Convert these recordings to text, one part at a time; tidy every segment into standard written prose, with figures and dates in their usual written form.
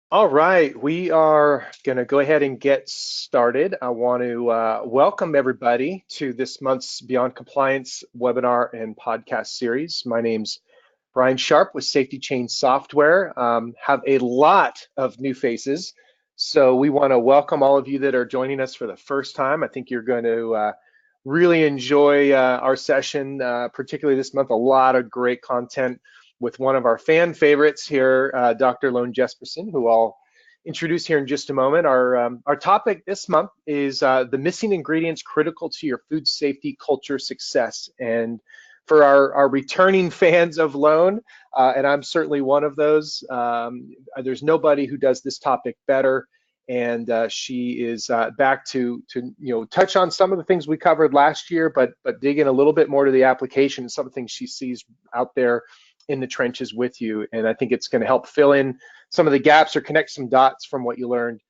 All right, we are going to go ahead and get started. I want to welcome everybody to this month's Beyond Compliance webinar and podcast series. My name's Brian Sharp with SafetyChain Software. Have a lot of new faces, so we want to welcome all of you that are joining us for the first time. I think you're going to really enjoy our session, particularly this month. A lot of great content with one of our fan favorites here, Dr. Lone Jespersen, who I'll introduce here in just a moment. Our topic this month is the missing ingredients critical to your food safety culture success. And for our returning fans of Lone, and I'm certainly one of those, there's nobody who does this topic better. And she is back to touch on some of the things we covered last year, but dig in a little bit more to the application and some of the things she sees out there in the trenches with you. And I think it's going to help fill in some of the gaps or connect some dots from what you learned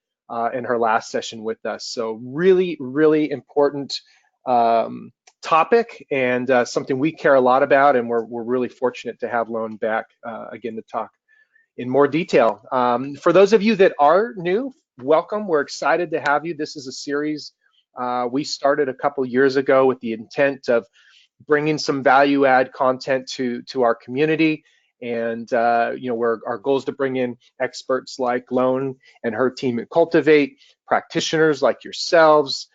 in her last session with us. So really, really important topic and something we care a lot about. And we're really fortunate to have Lone back again to talk in more detail. For those of you that are new, welcome. We're excited to have you. This is a series we started a couple years ago with the intent of bringing some value add content to our community. And where our goal is to bring in experts like Lone and her team at Cultivate, practitioners like yourselves.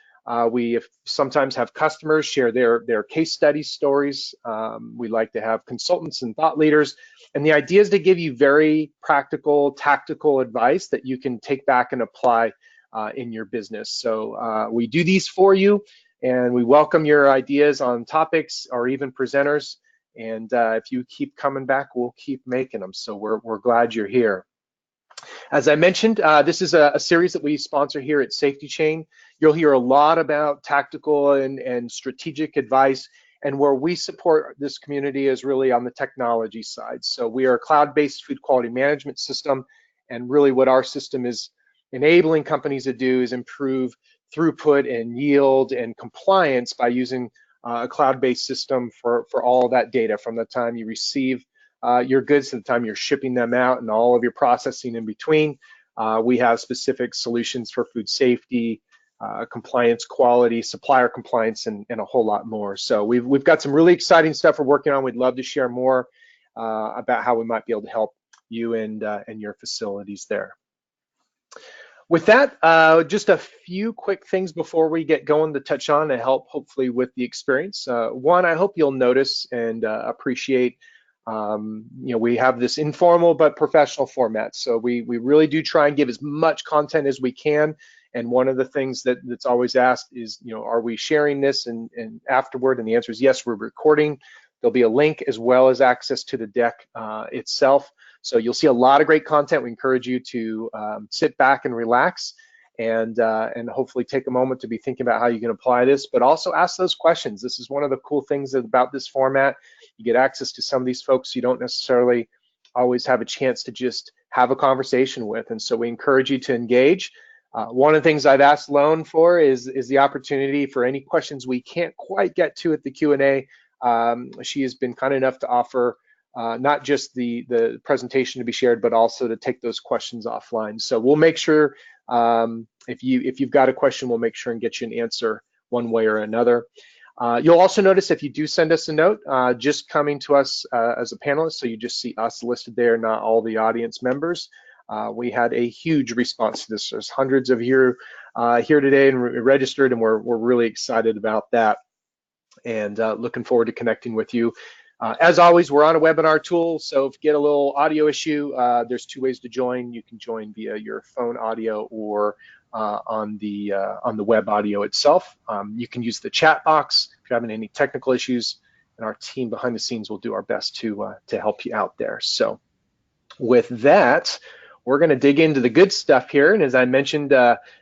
We sometimes have customers share their case study stories. We like to have consultants and thought leaders. And the idea is to give you very practical, tactical advice that you can take back and apply in your business. So we do these for you. And we welcome your ideas on topics or even presenters. And if you keep coming back, we'll keep making them. So we're glad you're here. As I mentioned, this is a series that we sponsor here at SafetyChain. You'll hear a lot about tactical and strategic advice. And where we support this community is really on the technology side. So we are a cloud-based food quality management system. And really what our system is enabling companies to do is improve throughput and yield and compliance by using a cloud-based system for all of that data from the time you receive your goods to the time you're shipping them out and all of your processing in between. We have specific solutions for food safety, compliance, quality, supplier compliance, and a whole lot more. So we've got some really exciting stuff we're working on. We'd love to share more about how we might be able to help you and your facilities there. With that, just a few quick things before we get going to touch on to help hopefully with the experience. One, I hope you'll notice and appreciate, we have this informal but professional format. So we really do try and give as much content as we can. And one of the things that's always asked is, are we sharing this and afterward? And the answer is yes, we're recording. There'll be a link as well as access to the deck itself. So you'll see a lot of great content. We encourage you to sit back and relax and hopefully take a moment to be thinking about how you can apply this, but also ask those questions. This is one of the cool things about this format. You get access to some of these folks you don't necessarily always have a chance to just have a conversation with. And so we encourage you to engage. One of the things I've asked Lone for is the opportunity for any questions we can't quite get to at the Q&A. She has been kind enough to offer not just the presentation to be shared, but also to take those questions offline. So we'll make sure if you've got a question, we'll make sure and get you an answer one way or another. You'll also notice if you do send us a note, just coming to us as a panelist, so you just see us listed there, not all the audience members. We had a huge response to this. There's hundreds of you here today and registered, and we're really excited about that and looking forward to connecting with you. As always, we're on a webinar tool, so if you get a little audio issue, there's two ways to join. You can join via your phone audio or on the web audio itself. You can use the chat box if you're having any technical issues, and our team behind the scenes will do our best to help you out there. So with that, we're going to dig into the good stuff here. And as I mentioned,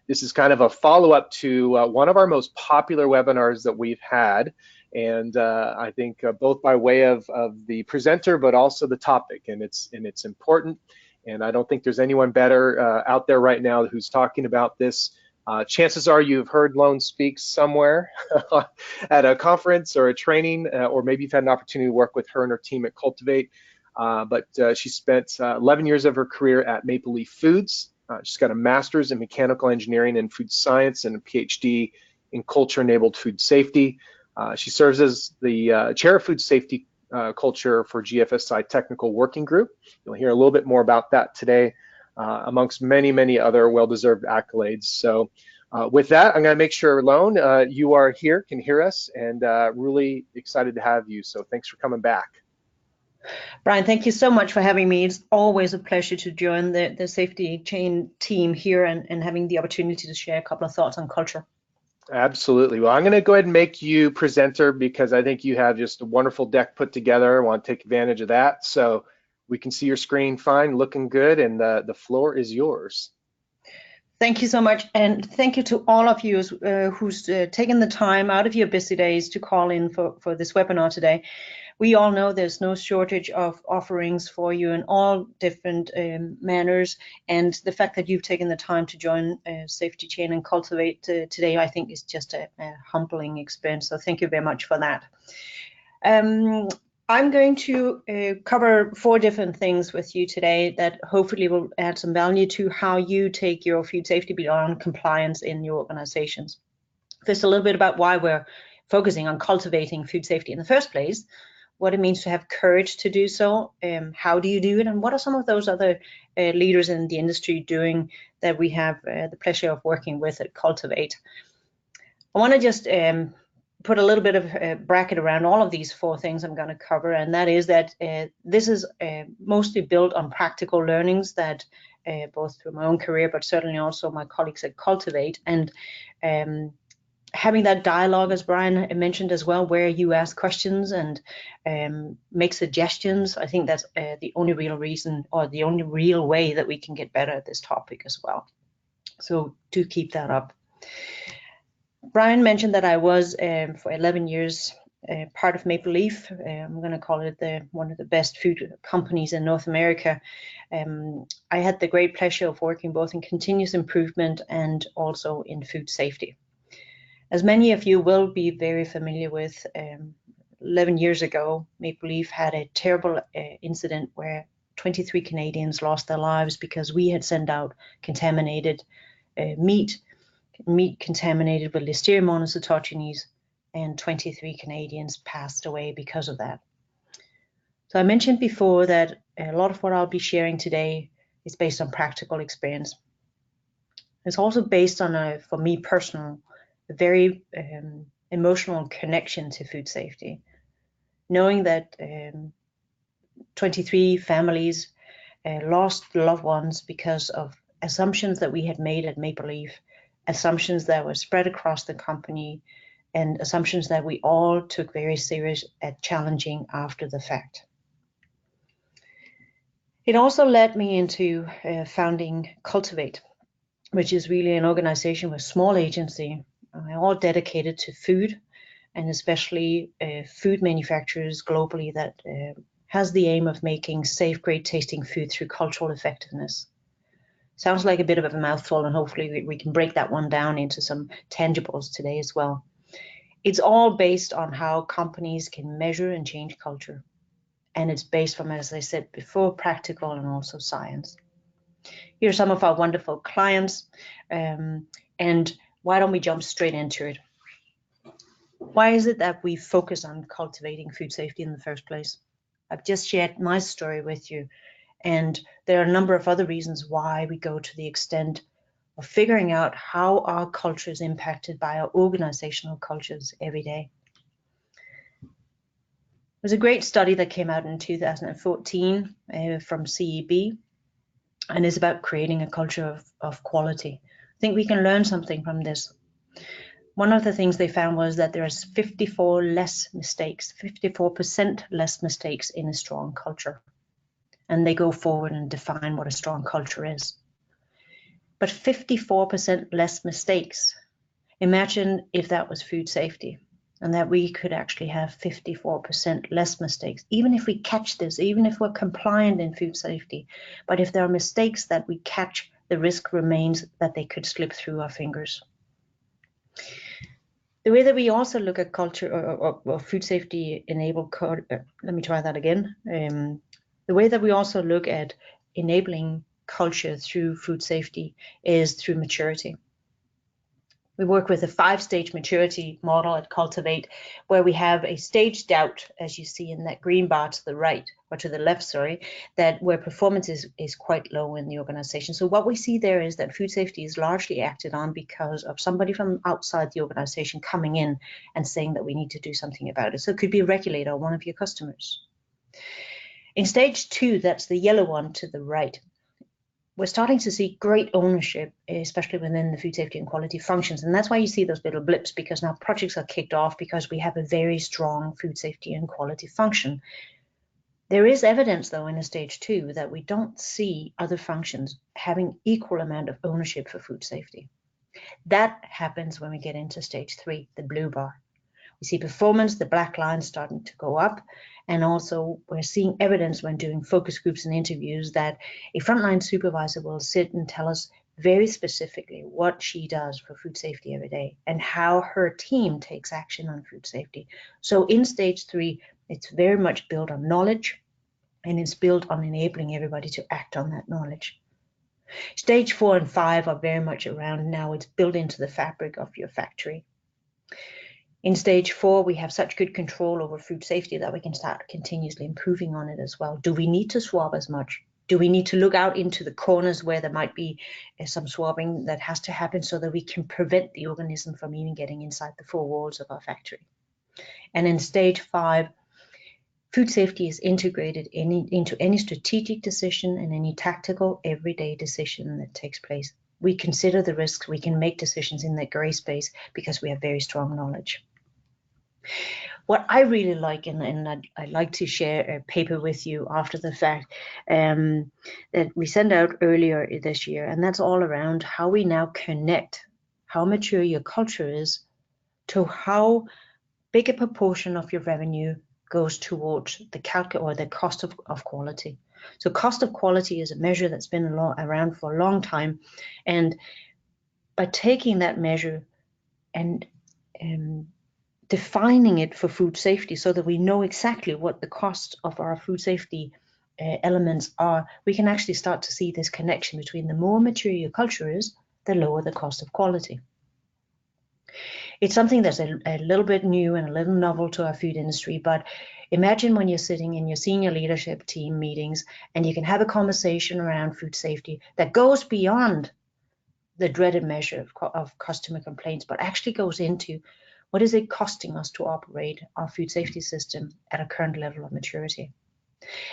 this is kind of a follow-up to one of our most popular webinars that we've had. And I think both by way of the presenter, but also the topic, and it's important. And I don't think there's anyone better out there right now who's talking about this. Chances are you've heard Lone speak somewhere at a conference or a training, or maybe you've had an opportunity to work with her and her team at Cultivate. But she spent 11 years of her career at Maple Leaf Foods, She's got a master's in mechanical engineering and food science and a PhD in culture-enabled food safety. She serves as the chair of food safety culture for GFSI Technical Working Group. You'll hear a little bit more about that today, amongst many, many other well-deserved accolades. So with that, I'm going to make sure, Lone, you are here, can hear us, and really excited to have you. So thanks for coming back. Brian, thank you so much for having me. It's always a pleasure to join the SafetyChain team here and having the opportunity to share a couple of thoughts on culture. Absolutely. Well, I'm going to go ahead and make you presenter because I think you have just a wonderful deck put together. I want to take advantage of that. So we can see your screen fine, looking good, and the floor is yours. Thank you so much, and thank you to all of you who's taken the time out of your busy days to call in for this webinar today. We all know there's no shortage of offerings for you in all different manners, and the fact that you've taken the time to join SafetyChain and Cultivate today, I think is just a humbling experience, so thank you very much for that. I'm going to cover 4 different things with you today that hopefully will add some value to how you take your food safety beyond compliance in your organizations. First, a little bit about why we're focusing on cultivating food safety in the first place, what it means to have courage to do so, how do you do it, and what are some of those other leaders in the industry doing that we have the pleasure of working with at Cultivate. I want to just put a little bit of a bracket around all of these 4 things I'm going to cover, and that is that this is mostly built on practical learnings that both through my own career, but certainly also my colleagues at Cultivate, and having that dialogue, as Brian mentioned as well, where you ask questions and make suggestions. I think that's the only real reason, or the only real way that we can get better at this topic as well. So do keep that up. Brian mentioned that I was for 11 years part of Maple Leaf. I'm going to call it one of the best food companies in North America. I had the great pleasure of working both in continuous improvement and also in food safety. As many of you will be very familiar with, 11 years ago, Maple Leaf had a terrible incident where 23 Canadians lost their lives because we had sent out contaminated meat contaminated with Listeria monocytogenes, and 23 Canadians passed away because of that. So I mentioned before that a lot of what I'll be sharing today is based on practical experience. It's also based on, for me personal, a very emotional connection to food safety. Knowing that 23 families lost loved ones because of assumptions that we had made at Maple Leaf, assumptions that were spread across the company, and assumptions that we all took very serious at challenging after the fact. It also led me into founding Cultivate, which is really an organization with a small agency, all dedicated to food, and especially food manufacturers globally that has the aim of making safe, great tasting food through cultural effectiveness. Sounds like a bit of a mouthful, and hopefully we can break that one down into some tangibles today as well. It's all based on how companies can measure and change culture. And it's based from, as I said before, practical and also science. Here are some of our wonderful clients. And why don't we jump straight into it? Why is it that we focus on cultivating food safety in the first place? I've just shared my story with you. And there are a number of other reasons why we go to the extent of figuring out how our culture is impacted by our organizational cultures every day. There's a great study that came out in 2014 from CEB, and is about creating a culture of quality. I think we can learn something from this. One of the things they found was that there's 54% less mistakes in a strong culture. And they go forward and define what a strong culture is. But 54% less mistakes. Imagine if that was food safety, and that we could actually have 54% less mistakes, even if we catch this, even if we're compliant in food safety. But if there are mistakes that we catch, the risk remains that they could slip through our fingers. The way that we also look at culture or food safety enabled, let me try that again. The way that we also look at enabling culture through food safety is through maturity. We work with a 5-stage maturity model at Cultivate, where we have a staged out, as you see in that green bar to the right, or to the left, sorry, that where performance is quite low in the organization. So what we see there is that food safety is largely acted on because of somebody from outside the organization coming in and saying that we need to do something about it. So it could be a regulator or one of your customers. In stage 2, that's the yellow one to the right, we're starting to see great ownership, especially within the food safety and quality functions. And that's why you see those little blips, because now projects are kicked off because we have a very strong food safety and quality function. There is evidence, though, in a stage 2 that we don't see other functions having equal amount of ownership for food safety. That happens when we get into stage 3, the blue bar. We see performance, the black line starting to go up. And also we're seeing evidence when doing focus groups and interviews that a frontline supervisor will sit and tell us very specifically what she does for food safety every day and how her team takes action on food safety. So in stage 3, it's very much built on knowledge, and it's built on enabling everybody to act on that knowledge. Stage 4 and 5 are very much around now. It's built into the fabric of your factory. In stage 4, we have such good control over food safety that we can start continuously improving on it as well. Do we need to swab as much? Do we need to look out into the corners where there might be some swabbing that has to happen so that we can prevent the organism from even getting inside the 4 walls of our factory? And in stage 5, food safety is integrated into any strategic decision and any tactical everyday decision that takes place. We consider the risks, we can make decisions in that gray space because we have very strong knowledge. What I really like, and I'd like to share a paper with you after the fact that we sent out earlier this year, and that's all around how we now connect how mature your culture is to how big a proportion of your revenue goes towards the cost of quality. So cost of quality is a measure that's been around for a long time, and by taking that measure and defining it for food safety so that we know exactly what the cost of our food safety elements are, we can actually start to see this connection between the more mature your culture is, the lower the cost of quality. It's something that's a little bit new and a little novel to our food industry, but imagine when you're sitting in your senior leadership team meetings and you can have a conversation around food safety that goes beyond the dreaded measure of customer complaints, but actually goes into what is it costing us to operate our food safety system at a current level of maturity.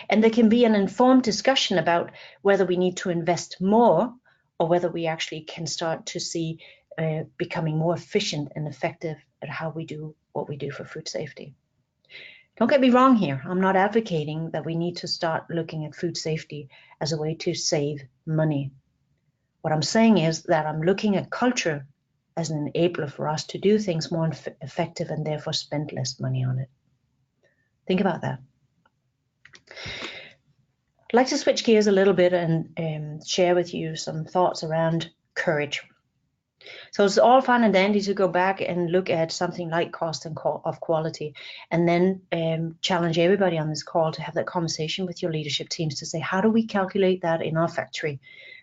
And there can be an informed discussion about whether we need to invest more or whether we actually can start to see becoming more efficient and effective at how we do what we do for food safety. Don't get me wrong here. I'm not advocating that we need to start looking at food safety as a way to save money. What I'm saying is that I'm looking at culture as an enabler for us to do things more effective and therefore spend less money on it. Think about that. I'd like to switch gears a little bit and share with you some thoughts around courage. So it's all fine and dandy to go back and look at something like cost of quality and then challenge everybody on this call to have that conversation with your leadership teams to say, how do we calculate that in our factory?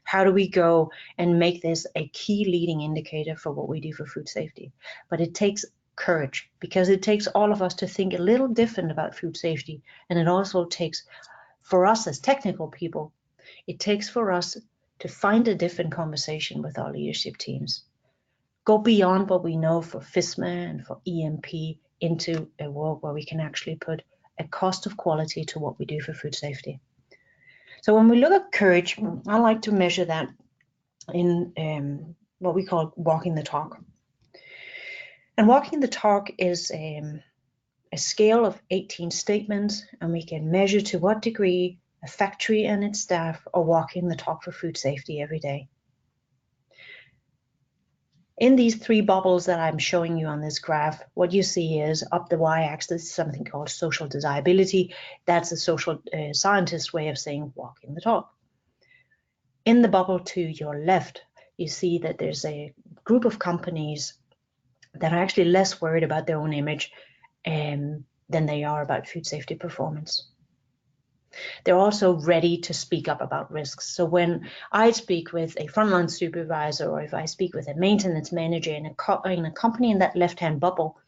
How do we go and make this a key leading indicator for what we do for food safety? But it takes courage, because it takes all of us to think a little different about food safety. And it also takes, for us as technical people, it takes for us to find a different conversation with our leadership teams. Go beyond what we know for FISMA and for EMP into a world where we can actually put a cost of quality to what we do for food safety. So when we look at courage, I like to measure that in what we call walking the talk. And walking the talk is a scale of 18 statements, and we can measure to what degree a factory and its staff are walking the talk for food safety every day. In these 3 bubbles that I'm showing you on this graph, what you see is up the y-axis something called social desirability. That's a social scientist way of saying walking the talk. In the bubble to your left, you see that there's a group of companies that are actually less worried about their own image than they are about food safety performance. They're also ready to speak up about risks. So when I speak with a frontline supervisor, or if I speak with a maintenance manager in a company in that left-hand bubble,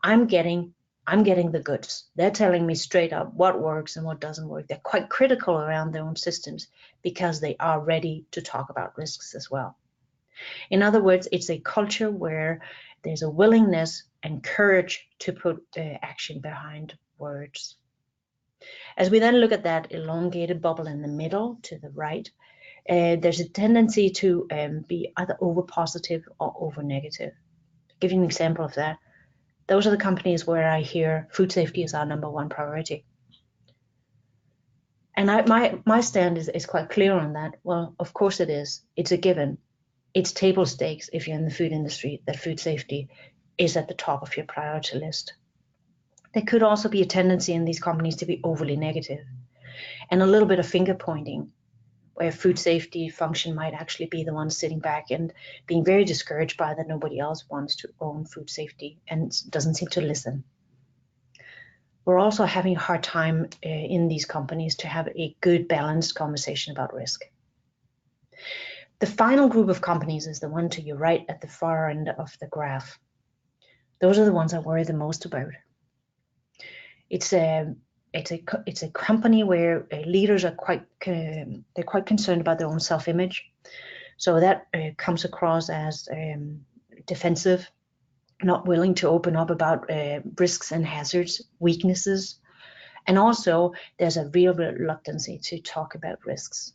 I'm getting the goods. They're telling me straight up what works and what doesn't work. They're quite critical around their own systems because they are ready to talk about risks as well. In other words, it's a culture where there's a willingness and courage to put action behind words. As we then look at that elongated bubble in the middle to the right, there's a tendency to be either over positive or over negative. I'll give you an example of that. Those are the companies where I hear food safety is our #1 priority. And my stand is quite clear on that. Well, of course it is. It's a given. It's table stakes if you're in the food industry that food safety is at the top of your priority list. There could also be a tendency in these companies to be overly negative and a little bit of finger pointing, where food safety function might actually be the one sitting back and being very discouraged by that nobody else wants to own food safety and doesn't seem to listen. We're also having a hard time in these companies to have a good balanced conversation about risk. The final group of companies is the one to your right at the far end of the graph. Those are the ones I worry the most about. It's a company where leaders are quite concerned about their own self-image, so that comes across as defensive, not willing to open up about risks and hazards, weaknesses, and also there's a real reluctance to talk about risks.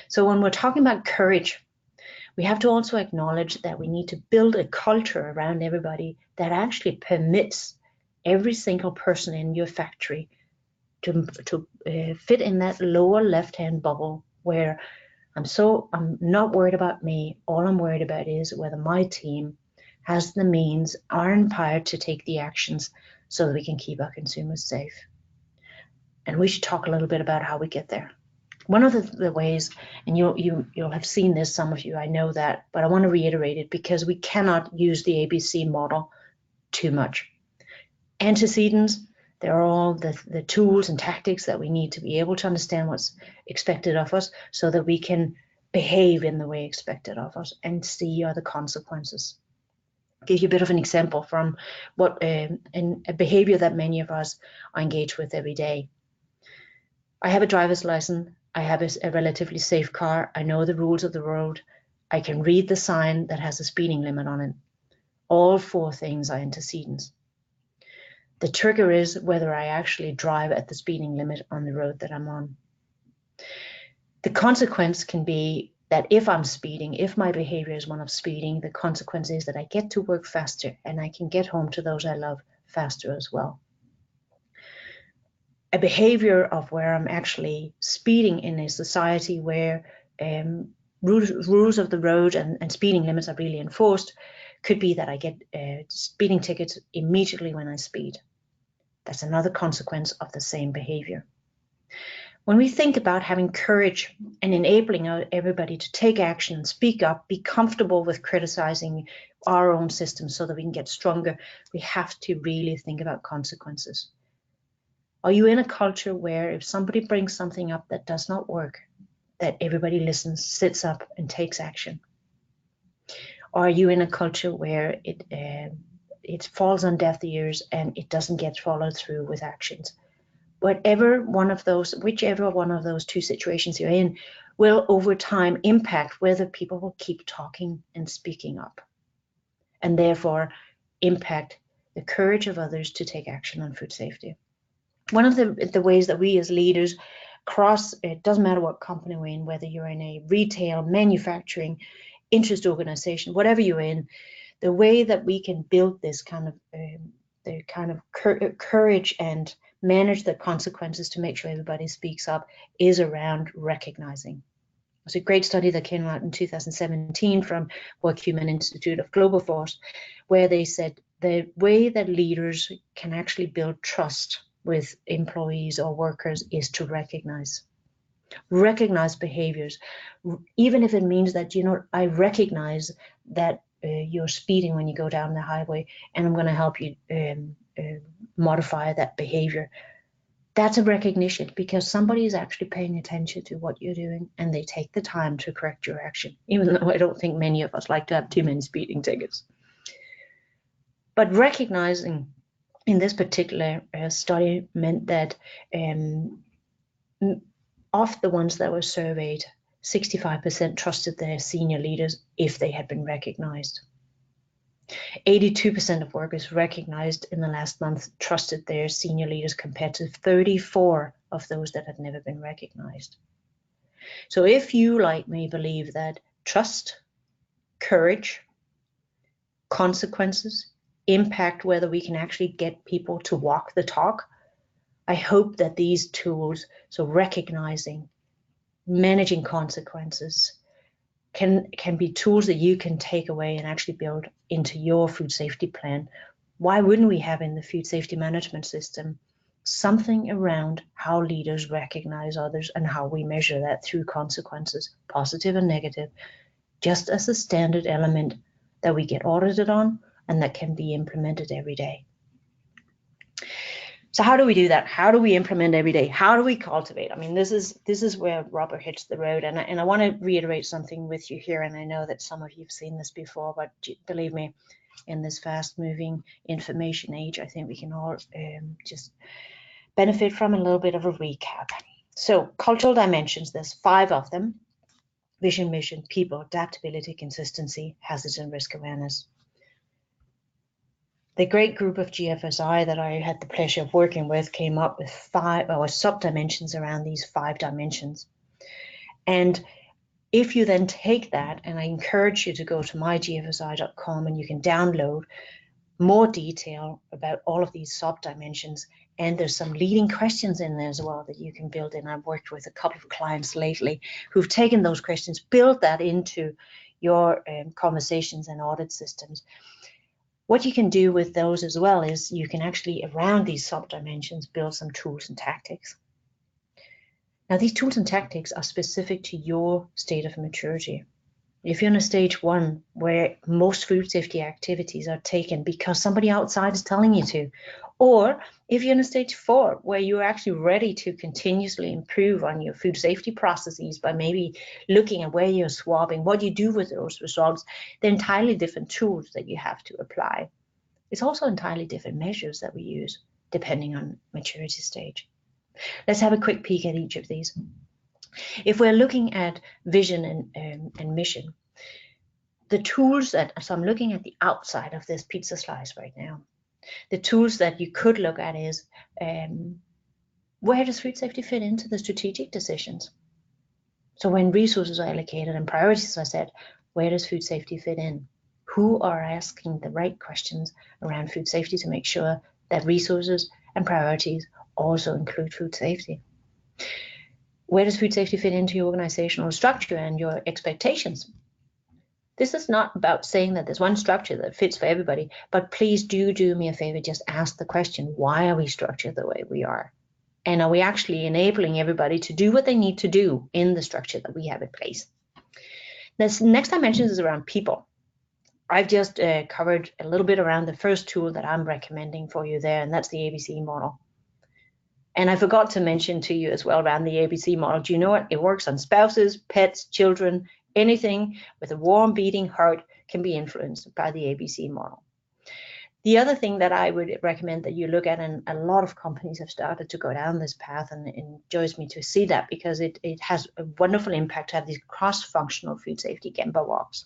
So when we're talking about courage, we have to also acknowledge that we need to build a culture around everybody that actually permits every single person in your factory to fit in that lower left-hand bubble where I'm not worried about me. All I'm worried about is whether my team has the means, are empowered to take the actions so that we can keep our consumers safe. And we should talk a little bit about how we get there. One of the ways, and you'll have seen this, some of you, I know that, but I want to reiterate it because we cannot use the ABC model too much. Antecedents, they're all the tools and tactics that we need to be able to understand what's expected of us so that we can behave in the way expected of us and see the consequences. I'll give you a bit of an example from what a behavior that many of us are engaged with every day. I have a driver's license. I have a relatively safe car. I know the rules of the road. I can read the sign that has a speeding limit on it. All 4 things are antecedents. The trigger is whether I actually drive at the speeding limit on the road that I'm on. The consequence can be that if I'm speeding, if my behavior is one of speeding, the consequence is that I get to work faster and I can get home to those I love faster as well. A behavior of where I'm actually speeding in a society where rules of the road and speeding limits are really enforced could be that I get speeding tickets immediately when I speed. That's another consequence of the same behavior. When we think about having courage and enabling everybody to take action and speak up, be comfortable with criticizing our own system so that we can get stronger, we have to really think about consequences. Are you in a culture where if somebody brings something up that does not work, that everybody listens, sits up and takes action? Or are you in a culture where it falls on deaf ears and it doesn't get followed through with actions? Whichever one of those 2 situations you're in will over time impact whether people will keep talking and speaking up, and therefore impact the courage of others to take action on food safety. One of the ways that we as leaders cross, it doesn't matter what company we're in, whether you're in a retail, manufacturing, interest organization, whatever you're in, the way that we can build this kind of courage and manage the consequences to make sure everybody speaks up is around recognizing. There's a great study that came out in 2017 from Human Institute of Global Force, where they said the way that leaders can actually build trust with employees or workers is to recognize behaviors, even if it means that, I recognize that you're speeding when you go down the highway, and I'm going to help you modify that behavior. That's a recognition, because somebody is actually paying attention to what you're doing and they take the time to correct your action, even though I don't think many of us like to have too many speeding tickets. But recognizing in this particular study meant that of the ones that were surveyed, 65% trusted their senior leaders if they had been recognized. 82% of workers recognized in the last month trusted their senior leaders, compared to 34 of those that had never been recognized. So if you, like me, believe that trust, courage, consequences impact whether we can actually get people to walk the talk, I hope that these tools, so recognizing, managing consequences, can be tools that you can take away and actually build into your food safety plan. Why wouldn't we have in the food safety management system something around how leaders recognize others and how we measure that through consequences, positive and negative, just as a standard element that we get audited on and that can be implemented every day. So how do we do that? How do we implement every day? How do we cultivate? I mean, this is where rubber hits the road. And I want to reiterate something with you here. And I know that some of you have seen this before, but believe me, in this fast-moving information age, I think we can all just benefit from a little bit of a recap. So cultural dimensions, there's 5 of them: vision, mission, people, adaptability, consistency, hazards, and risk awareness. The great group of GFSI that I had the pleasure of working with came up with 5 sub-dimensions around these 5 dimensions. And if you then take that, and I encourage you to go to mygfsi.com and you can download more detail about all of these sub-dimensions, and there's some leading questions in there as well that you can build in. I've worked with a couple of clients lately who've taken those questions, built that into your conversations and audit systems. What you can do with those as well is you can actually, around these sub-dimensions, build some tools and tactics. Now, these tools and tactics are specific to your state of maturity. If you're in a stage 1 where most food safety activities are taken because somebody outside is telling you to, or if you're in a stage 4 where you're actually ready to continuously improve on your food safety processes by maybe looking at where you're swabbing, what you do with those results, they're entirely different tools that you have to apply. It's also entirely different measures that we use depending on maturity stage. Let's have a quick peek at each of these. If we're looking at vision and mission, the tools that, so I'm looking at the outside of this pizza slice right now. The tools that you could look at is, where does food safety fit into the strategic decisions? So when resources are allocated and priorities are set, where does food safety fit in? Who are asking the right questions around food safety to make sure that resources and priorities also include food safety? Where does food safety fit into your organizational structure and your expectations? This is not about saying that there's one structure that fits for everybody, but please do me a favor, just ask the question, why are we structured the way we are? And are we actually enabling everybody to do what they need to do in the structure that we have in place? This next dimension is around people. I've just covered a little bit around the first tool that I'm recommending for you there, and that's the ABC model. And I forgot to mention to you as well around the ABC model. Do you know what? It works on spouses, pets, children, anything with a warm beating heart can be influenced by the ABC model. The other thing that I would recommend that you look at, and a lot of companies have started to go down this path, and it enjoys me to see that because it has a wonderful impact to have these cross-functional food safety Gemba walks.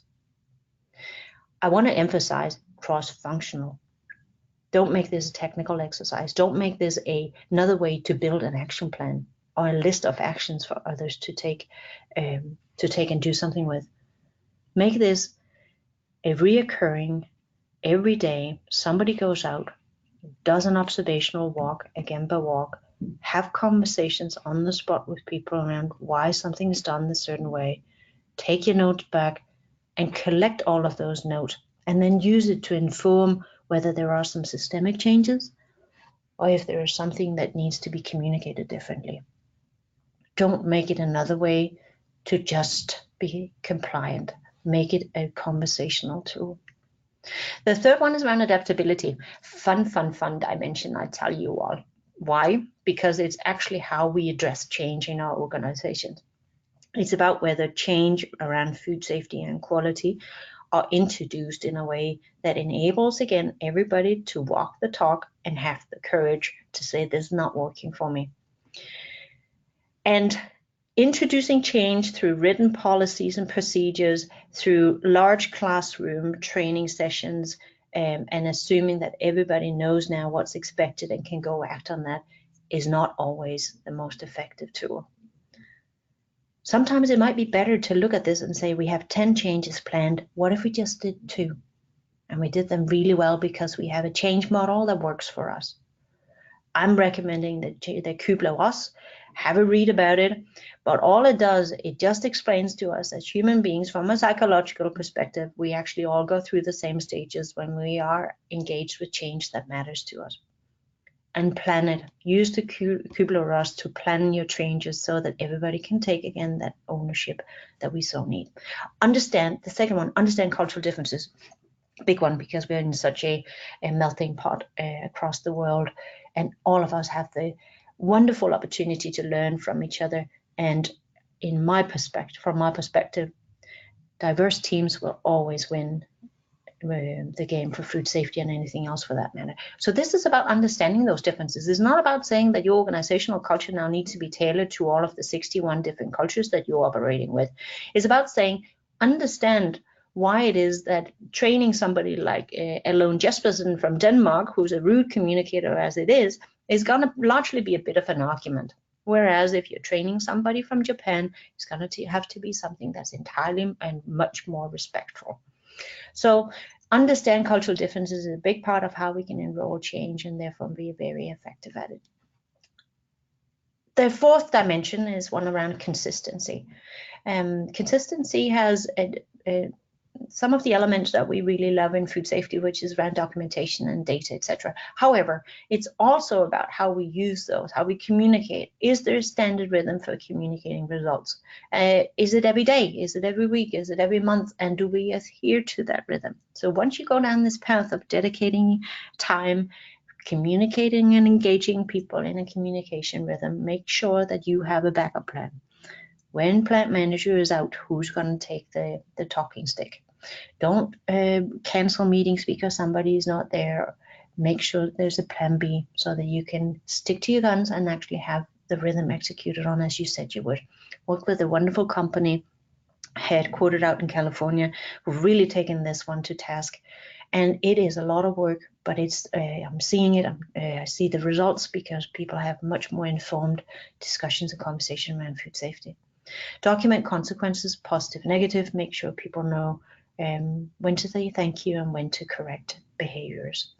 I want to emphasize cross-functional. Don't make this a technical exercise. Don't make this another way to build an action plan or a list of actions for others to take and do something with. Make this a reoccurring, every day, somebody goes out, does an observational walk, a Gemba walk, have conversations on the spot with people around why something is done a certain way, take your notes back and collect all of those notes, and then use it to inform whether there are some systemic changes or if there is something that needs to be communicated differently. Don't make it another way to just be compliant. Make it a conversational tool. The third one is around adaptability. Fun dimension, I tell you all. Why? Because it's actually how we address change in our organizations. It's about whether change around food safety and quality are introduced in a way that enables, again, everybody to walk the talk and have the courage to say, this is not working for me. And introducing change through written policies and procedures, through large classroom training sessions, and assuming that everybody knows now what's expected and can go act on that, is not always the most effective tool. Sometimes it might be better to look at this and say, we have 10 changes planned. What if we just did 2? And we did them really well because we have a change model that works for us. I'm recommending that Kubler Ross, have a read about it. But all it does, it just explains to us as human beings from a psychological perspective, we actually all go through the same stages when we are engaged with change that matters to us. And plan it. Use the Kubler Ross to plan your changes so that everybody can take, again, that ownership that we so need. Understand, the second one, understand cultural differences. Big one, because we're in such a melting pot across the world, and all of us have the wonderful opportunity to learn from each other. And in my perspective, from my perspective, diverse teams will always win the game for food safety and anything else for that matter. So this is about understanding those differences. It's not about saying that your organizational culture now needs to be tailored to all of the 61 different cultures that you're operating with. It's about saying, understand why it is that training somebody like Alone Jespersen from Denmark, who's a rude communicator as it is going to largely be a bit of an argument. Whereas if you're training somebody from Japan, it's going to have to be something that's entirely and much more respectful. So understand cultural differences is a big part of how we can enroll change and therefore be very effective at it. The fourth dimension is one around consistency. Consistency has some of the elements that we really love in food safety, which is around documentation and data, etc. However, it's also about how we use those, how we communicate. Is there a standard rhythm for communicating results? Is it every day? Is it every week? Is it every month? And do we adhere to that rhythm? So once you go down this path of dedicating time, communicating and engaging people in a communication rhythm, make sure that you have a backup plan. When plant manager is out, who's going to take the talking stick? Don't cancel meetings because somebody is not there. Make sure there's a plan B so that you can stick to your guns and actually have the rhythm executed on as you said you would. Work with a wonderful company headquartered out in California who've really taken this one to task. And it is a lot of work, but it's I'm seeing it. I see the results because people have much more informed discussions and conversation around food safety. Document consequences, positive, negative. Make sure people know when to say thank you and when to correct behaviors.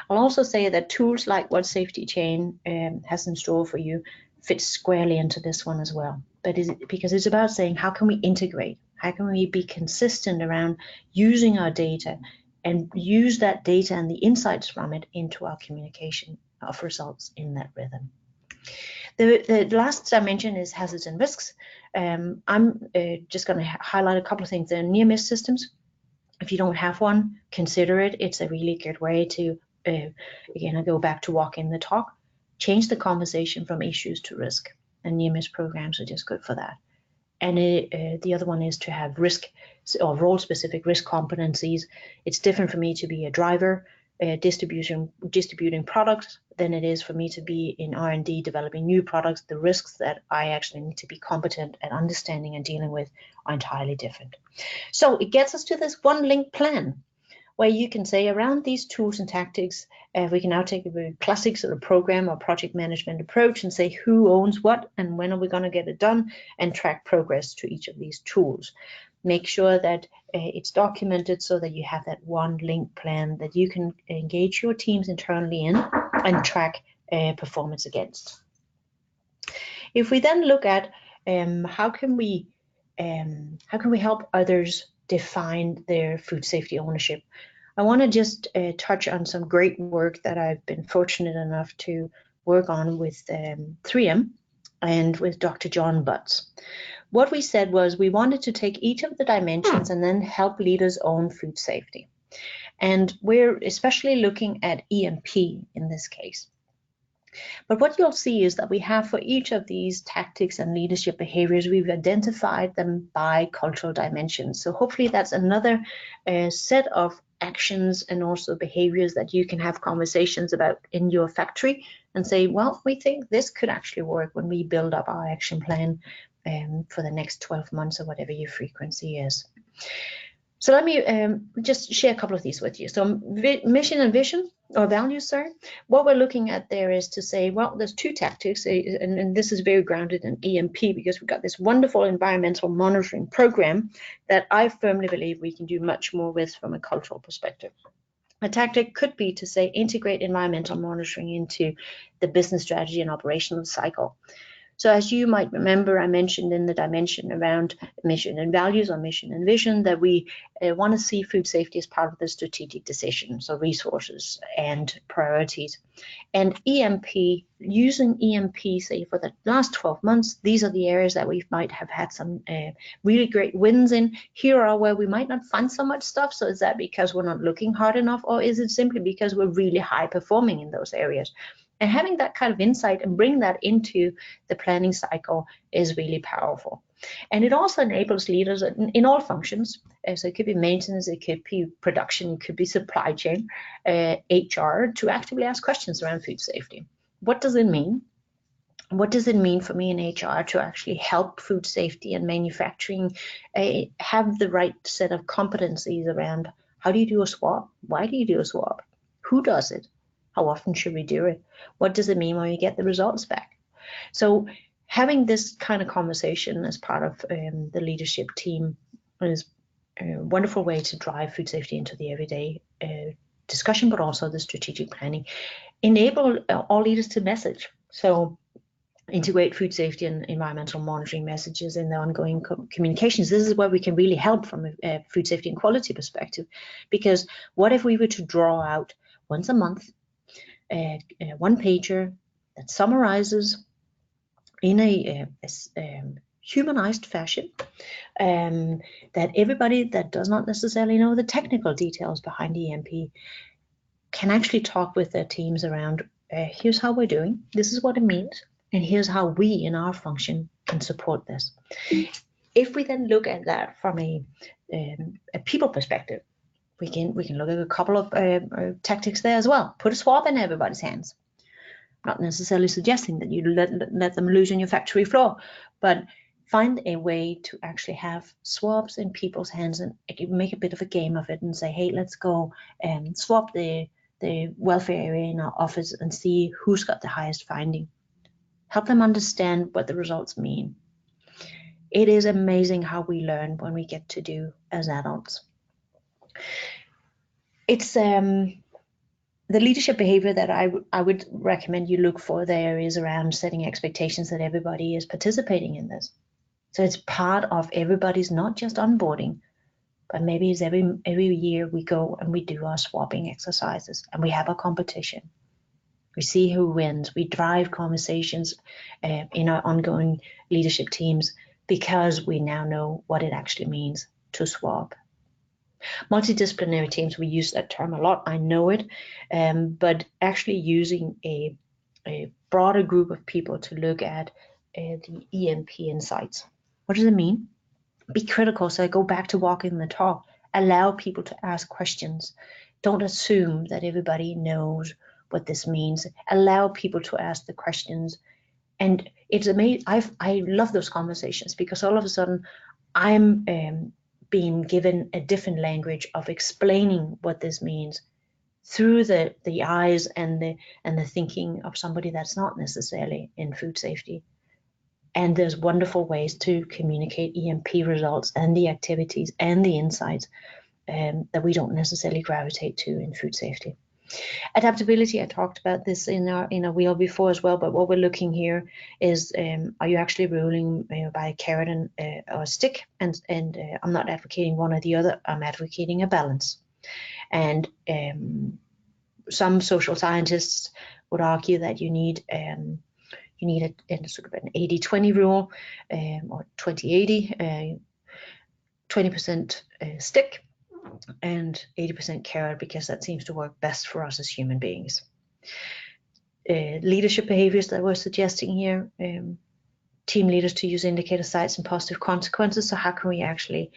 I'll also say that tools like what SafetyChain has in store for you fit squarely into this one as well. But because it's about saying, how can we integrate? How can we be consistent around using our data and use that data and the insights from it into our communication of results in that rhythm? The last dimension is hazards and risks. I'm just going to highlight a couple of things. There are near-miss systems. If you don't have one, consider it. It's a really good way to, again, I go back to walking the talk, change the conversation from issues to risk. And near-miss programs are just good for that. And the other one is to have risk or role-specific risk competencies. It's different for me to be a driver, distributing products than it is for me to be in R&D developing new products. The risks that I actually need to be competent at understanding and dealing with are entirely different. So it gets us to this one link plan where you can say around these tools and tactics, we can now take a very classic sort of program or project management approach and say who owns what and when are we going to get it done, and track progress to each of these tools. Make sure that it's documented so that you have that one link plan that you can engage your teams internally in and track performance against. If we then look at how can we help others define their food safety ownership, I want to just touch on some great work that I've been fortunate enough to work on with 3M and with Dr. John Butts. What we said was we wanted to take each of the dimensions and then help leaders own food safety. And we're especially looking at EMP in this case. But what you'll see is that we have for each of these tactics and leadership behaviors, we've identified them by cultural dimensions. So hopefully that's another set of actions and also behaviors that you can have conversations about in your factory and say, well, we think this could actually work when we build up our action plan for the next 12 months or whatever your frequency is. So let me just share a couple of these with you. So mission and vision, or values, sorry. What we're looking at there is to say, well, there's two tactics, and this is very grounded in EMP, because we've got this wonderful environmental monitoring program that I firmly believe we can do much more with from a cultural perspective. A tactic could be to say, integrate environmental monitoring into the business strategy and operational cycle. So as you might remember, I mentioned in the dimension around mission and values, or mission and vision, that we want to see food safety as part of the strategic decision, so resources and priorities. And EMP, using EMP, say for the last 12 months, these are the areas that we might have had some really great wins in. Here are where we might not find so much stuff. So is that because we're not looking hard enough, or is it simply because we're really high performing in those areas? And having that kind of insight and bring that into the planning cycle is really powerful. And it also enables leaders in all functions. So it could be maintenance, it could be production, it could be supply chain, HR, to actively ask questions around food safety. What does it mean? What does it mean for me in HR to actually help food safety and manufacturing have the right set of competencies around how do you do a swab? Why do you do a swab? Who does it? How often should we do it? What does it mean when we get the results back? So having this kind of conversation as part of the leadership team is a wonderful way to drive food safety into the everyday discussion, but also the strategic planning. Enable all leaders to message. So integrate food safety and environmental monitoring messages in the ongoing communications. This is where we can really help from a food safety and quality perspective, because what if we were to draw out once a month one pager that summarizes in a humanized fashion that everybody that does not necessarily know the technical details behind EMP can actually talk with their teams around, here's how we're doing, this is what it means, and here's how we in our function can support this. If we then look at that from a people perspective, we can look at a couple of tactics there as well. Put a swab in everybody's hands. Not necessarily suggesting that you let them loose on your factory floor, but find a way to actually have swabs in people's hands and make a bit of a game of it and say, hey, let's go and swab the welfare area in our office and see who's got the highest finding. Help them understand what the results mean. It is amazing how we learn when we get to do as adults. It's the leadership behavior that I would recommend you look for there is around setting expectations that everybody is participating in this. So it's part of everybody's, not just onboarding, but maybe it's every year we go and we do our swapping exercises and we have a competition. We see who wins. We drive conversations in our ongoing leadership teams because we now know what it actually means to swap. Multidisciplinary teams, we use that term a lot, I know it, but actually using a broader group of people to look at the EMP insights. What does it mean? Be critical. So I go back to walking the talk. Allow people to ask questions. Don't assume that everybody knows what this means. Allow people to ask the questions. And it's amazing. I love those conversations because all of a sudden I'm being given a different language of explaining what this means through the eyes and the thinking of somebody that's not necessarily in food safety. And there's wonderful ways to communicate EMP results and the activities and the insights that we don't necessarily gravitate to in food safety. Adaptability, I talked about this in our wheel before as well, but what we're looking here is, are you actually ruling by a carrot or a stick? And I'm not advocating one or the other, I'm advocating a balance. And some social scientists would argue that you need a sort of an 80-20 rule, or 20-80, 20% stick and 80% carrot, because that seems to work best for us as human beings. leadership behaviors that we're suggesting here. Team leaders to use indicator sites and positive consequences. So how can we actually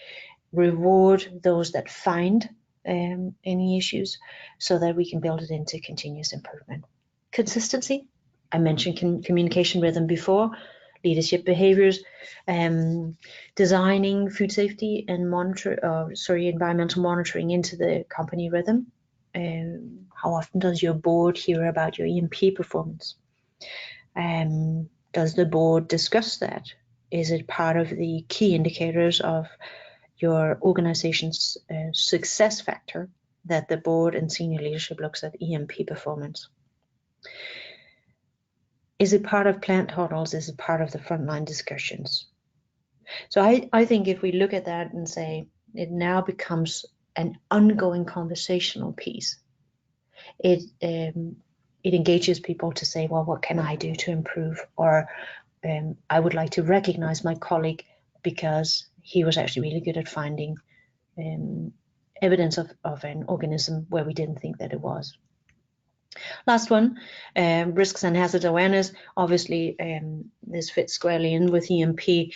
reward those that find any issues so that we can build it into continuous improvement? Consistency. I mentioned communication rhythm before. Leadership behaviors, designing food safety and environmental monitoring into the company rhythm. How often does your board hear about your EMP performance? Does the board discuss that? Is it part of the key indicators of your organization's success factor that the board and senior leadership looks at EMP performance? Is it part of plant huddles? Is it part of the frontline discussions? So I think if we look at that and say it now becomes an ongoing conversational piece, it engages people to say, well, what can I do to improve? Or I would like to recognize my colleague because he was actually really good at finding evidence of an organism where we didn't think that it was. Last one, risks and hazard awareness. Obviously, this fits squarely in with EMP,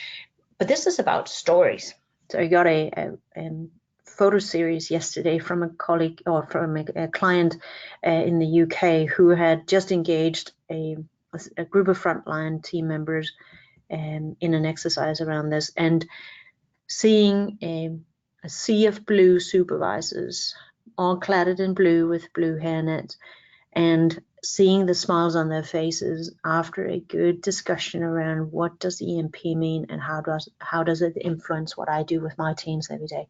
but this is about stories. So I got a photo series yesterday from a colleague or from a client in the UK who had just engaged a group of frontline team members in an exercise around this, and seeing a sea of blue supervisors, all cladded in blue with blue hairnets, and seeing the smiles on their faces after a good discussion around what does EMP mean and how does it influence what I do with my teams every day.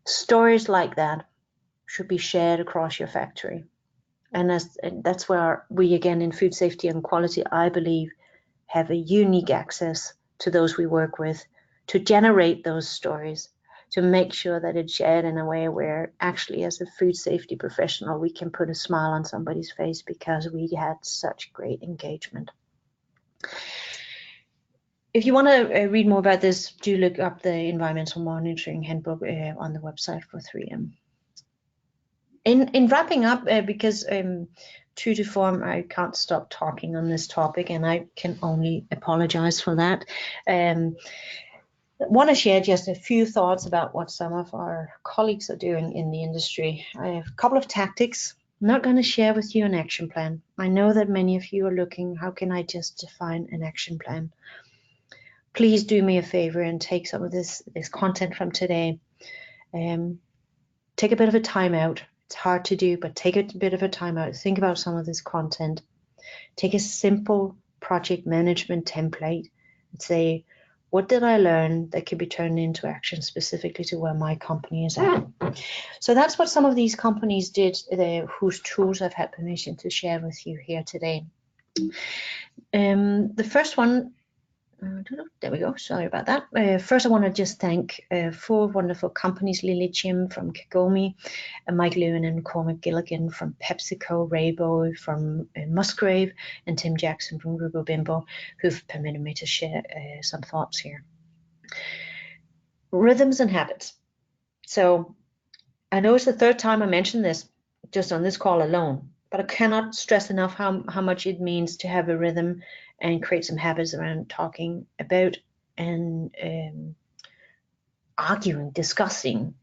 Stories like that should be shared across your factory. And that's where we, again, in food safety and quality, I believe, have a unique access to those we work with to generate those stories, to make sure that it's shared in a way where actually as a food safety professional, we can put a smile on somebody's face because we had such great engagement. If you want to read more about this, do look up the environmental monitoring handbook on the website for 3M. In wrapping up, because true to form, I can't stop talking on this topic, and I can only apologize for that. I want to share just a few thoughts about what some of our colleagues are doing in the industry. I have a couple of tactics. I'm not going to share with you an action plan. I know that many of you are looking, how can I just define an action plan? Please do me a favor and take some of this content from today. Take a bit of a time out. It's hard to do, but take a bit of a time out. Think about some of this content. Take a simple project management template and say, what did I learn that could be turned into action specifically to where my company is at? So that's what some of these companies did, whose tools I've had permission to share with you here today. The first one, there we go, sorry about that. First, I want to just thank 4 wonderful companies, Lily Chim from Kagome, Mike Lewin and Cormac Gilligan from PepsiCo, Raybo from Musgrave, and Tim Jackson from Grupo Bimbo, who've permitted me to share some thoughts here. Rhythms and habits. So I know it's the 3rd time I mentioned this just on this call alone, but I cannot stress enough how much it means to have a rhythm and create some habits around talking about and arguing, discussing,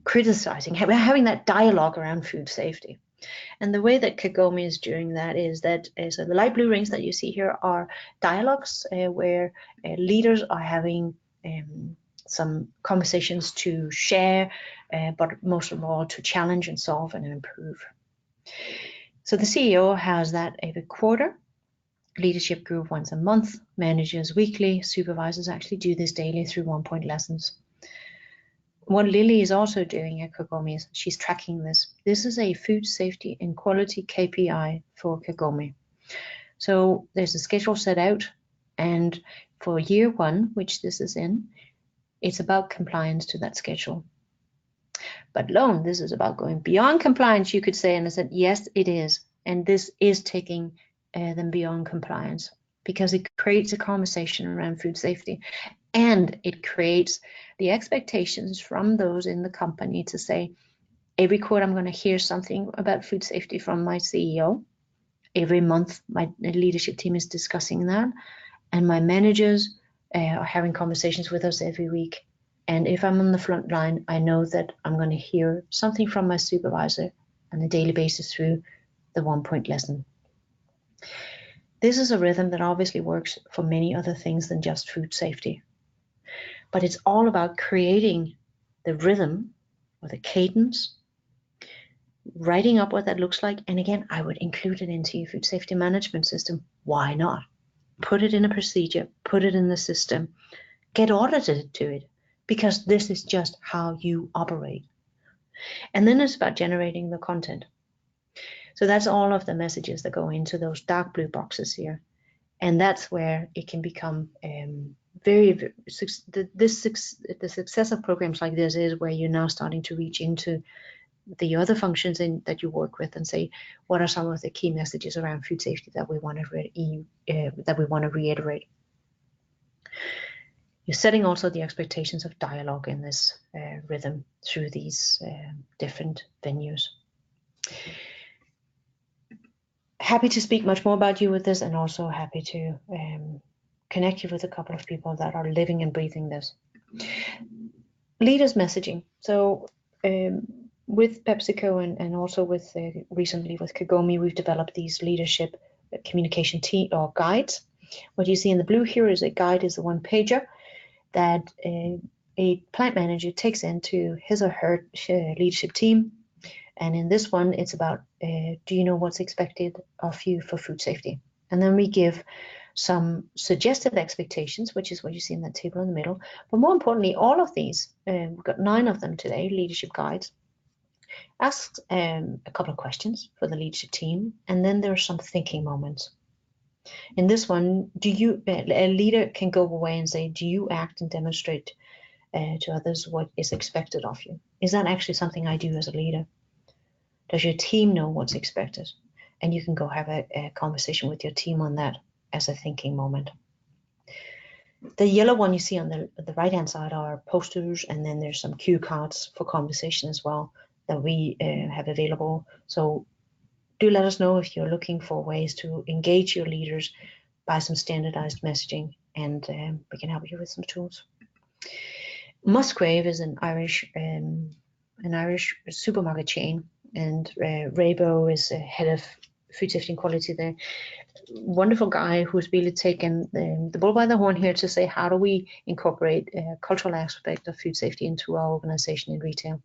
criticizing, having that dialogue around food safety. And the way that Kagome is doing that is that so the light blue rings that you see here are dialogues where leaders are having some conversations to share, but most of all to challenge and solve and improve. So the CEO has that every quarter. Leadership group once a month, managers weekly, supervisors actually do this daily through 1-point lessons. What Lily is also doing at Kagome is she's tracking this. This is a food safety and quality KPI for Kagome. So there's a schedule set out, and for year 1, which this is in, it's about compliance to that schedule. But Lone, this is about going beyond compliance, you could say, and I said, yes, it is. And this is taking them beyond compliance because it creates a conversation around food safety, and it creates the expectations from those in the company to say, every quarter I'm going to hear something about food safety from my CEO, Every month, my leadership team is discussing that, and my managers are having conversations with us every week. And if I'm on the front line, I know that I'm going to hear something from my supervisor on a daily basis through the 1-point lesson. This is a rhythm that obviously works for many other things than just food safety. But it's all about creating the rhythm or the cadence, writing up what that looks like. And again, I would include it into your food safety management system. Why not? Put it in a procedure, put it in the system, get audited to it, because this is just how you operate. And then it's about generating the content. So that's all of the messages that go into those dark blue boxes here. And that's where it can become the success of programs like this is where you're now starting to reach into the other functions that you work with and say, what are some of the key messages around food safety that we want to reiterate? You're setting also the expectations of dialogue in this rhythm through these different venues. Happy to speak much more about you with this, and also happy to connect you with a couple of people that are living and breathing this. Leaders messaging. So with PepsiCo and also with recently with Kagome, we've developed these leadership communication or guides. What you see in the blue here is a guide, is the one pager that a plant manager takes into his or her leadership team. And in this one, it's about, do you know what's expected of you for food safety? And then we give some suggested expectations, which is what you see in that table in the middle. But more importantly, all of these, we've got 9 of them today, leadership guides, asks a couple of questions for the leadership team. And then there are some thinking moments. In this one, a leader can go away and say, do you act and demonstrate to others what is expected of you? Is that actually something I do as a leader? Does your team know what's expected? And you can go have a conversation with your team on that as a thinking moment. The yellow one you see on the right-hand side are posters, and then there's some cue cards for conversation as well that we have available. So do let us know if you're looking for ways to engage your leaders by some standardized messaging, and we can help you with some tools. Musgrave is an Irish supermarket chain, and Raybo is head of food safety and quality there. Wonderful guy who's really taken the bull by the horn here to say, how do we incorporate a cultural aspect of food safety into our organization in retail?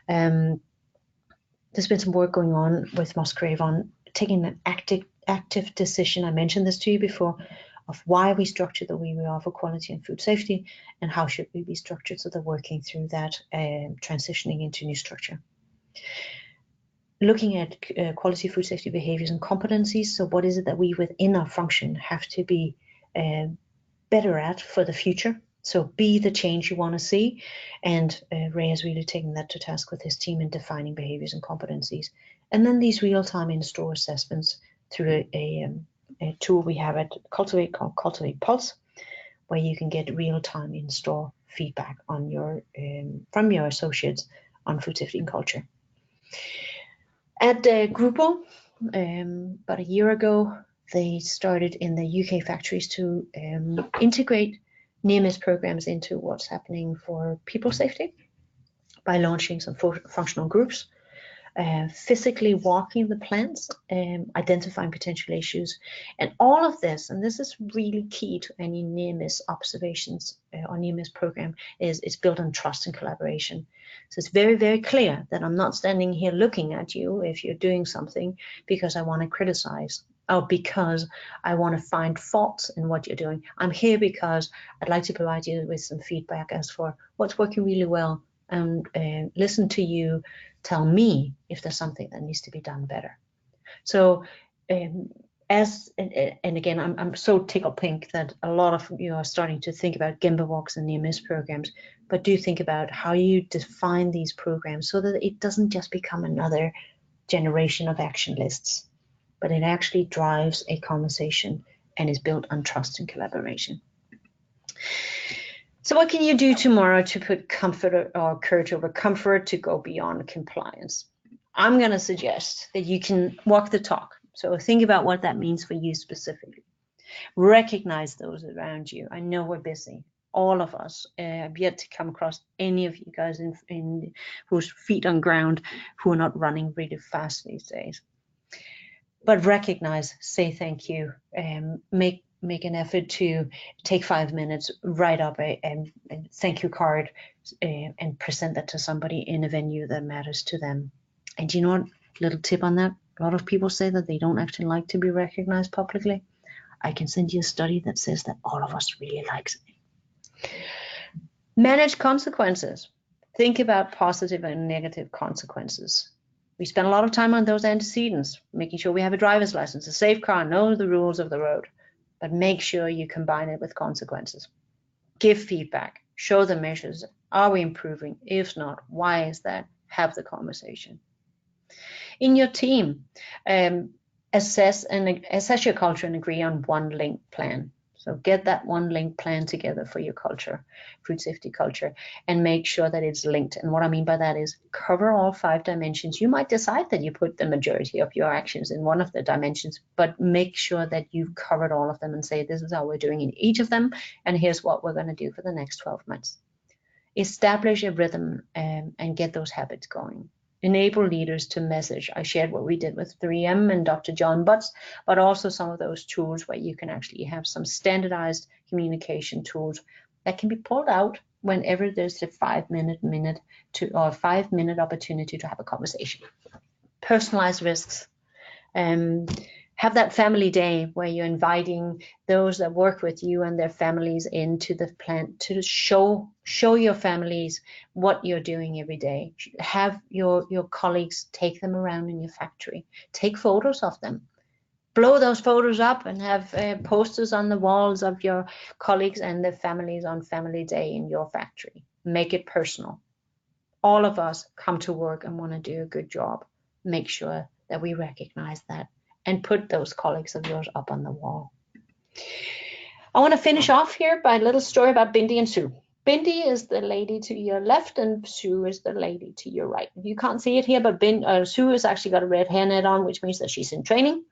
There's been some work going on with Musgrave on taking an active decision. I mentioned this to you before, of why we structure the way we are for quality and food safety, and how should we be structured. So they're working through that, transitioning into new structure. Looking at quality food safety behaviors and competencies. So what is it that we within our function have to be better at for the future? So be the change you want to see. And Ray has really taken that to task with his team in defining behaviors and competencies. And then these real-time in-store assessments through a tool we have at Cultivate called Cultivate Pulse, where you can get real-time in-store feedback on from your associates on food safety and culture. At Grupo, about a year ago, they started in the UK factories to integrate near-miss programs into what's happening for people safety by launching some functional groups, physically walking the plants, identifying potential issues, and all of this, and this is really key to any near-miss observations or near-miss program, is it's built on trust and collaboration. So it's very, very clear that I'm not standing here looking at you if you're doing something because I want to criticize or because I want to find faults in what you're doing. I'm here because I'd like to provide you with some feedback as for what's working really well, and listen to you tell me if there's something that needs to be done better. So and again, I'm so tickled pink that a lot of you are starting to think about Gemba walks and near-miss programs, but do think about how you define these programs so that it doesn't just become another generation of action lists, but it actually drives a conversation and is built on trust and collaboration. So what can you do tomorrow to put comfort or courage over comfort to go beyond compliance? I'm going to suggest that you can walk the talk. So think about what that means for you specifically. Recognize those around you. I know we're busy. All of us. I've yet to come across any of you guys in whose feet on ground who are not running really fast these days. But recognize, say thank you, make an effort to take 5 minutes, write up a thank you card, and present that to somebody in a venue that matters to them. And you know what? Little tip on that. A lot of people say that they don't actually like to be recognized publicly. I can send you a study that says that all of us really likes it. Manage consequences. Think about positive and negative consequences. We spend a lot of time on those antecedents, making sure we have a driver's license, a safe car, know the rules of the road, but make sure you combine it with consequences. Give feedback, show the measures. Are we improving? If not, why is that? Have the conversation. In your team, assess your culture and agree on one link plan. So get that one link plan together for your culture, food safety culture, and make sure that it's linked. And what I mean by that is cover all 5 dimensions. You might decide that you put the majority of your actions in one of the dimensions, but make sure that you've covered all of them and say, this is how we're doing in each of them, and here's what we're going to do for the next 12 months. Establish a rhythm and get those habits going. Enable leaders to message. I shared what we did with 3M and Dr. John Butts, but also some of those tools where you can actually have some standardized communication tools that can be pulled out whenever there's a 5-minute opportunity to have a conversation. Personalized risks. Have that family day where you're inviting those that work with you and their families into the plant to show your families what you're doing every day. Have your colleagues take them around in your factory. Take photos of them. Blow those photos up and have posters on the walls of your colleagues and their families on family day in your factory. Make it personal. All of us come to work and want to do a good job. Make sure that we recognize that and put those colleagues of yours up on the wall. I want to finish off here by a little story about Bindi and Sue. Bindi is the lady to your left and Sue is the lady to your right. You can't see it here, but Sue has actually got a red hairnet on, which means that she's in training.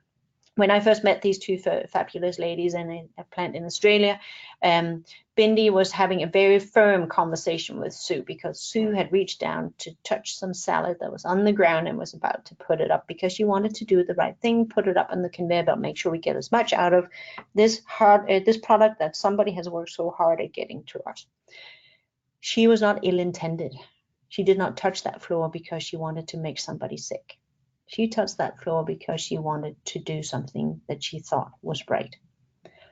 When I first met these 2 fabulous ladies in a plant in Australia, Bindi was having a very firm conversation with Sue because Sue had reached down to touch some salad that was on the ground and was about to put it up because she wanted to do the right thing, put it up on the conveyor belt, make sure we get as much out of this product that somebody has worked so hard at getting to us. She was not ill-intended. She did not touch that floor because she wanted to make somebody sick. She touched that floor because she wanted to do something that she thought was right.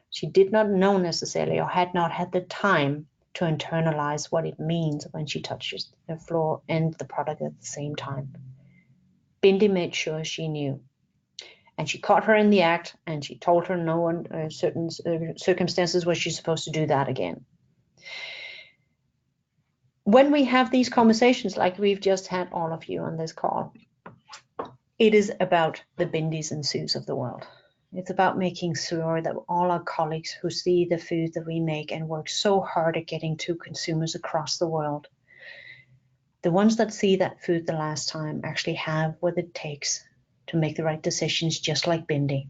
She did not know necessarily or had not had the time to internalize what it means when she touches the floor and the product at the same time. Bindi made sure she knew. And she caught her in the act and she told her no one certain circumstances was she supposed to do that again. When we have these conversations like we've just had all of you on this call, it is about the Bindis and Sues of the world. It's about making sure that all our colleagues who see the food that we make and work so hard at getting to consumers across the world, the ones that see that food the last time actually have what it takes to make the right decisions, just like Bindi.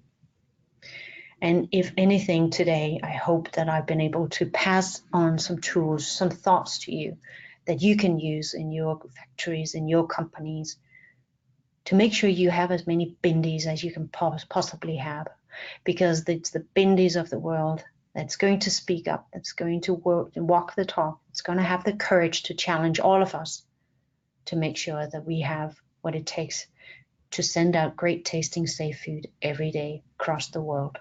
And if anything today, I hope that I've been able to pass on some tools, some thoughts to you that you can use in your factories, in your companies, to make sure you have as many Bindis as you can possibly have, because it's the Bindis of the world that's going to speak up, that's going to work and walk the talk, it's going to have the courage to challenge all of us to make sure that we have what it takes to send out great tasting safe food every day across the world.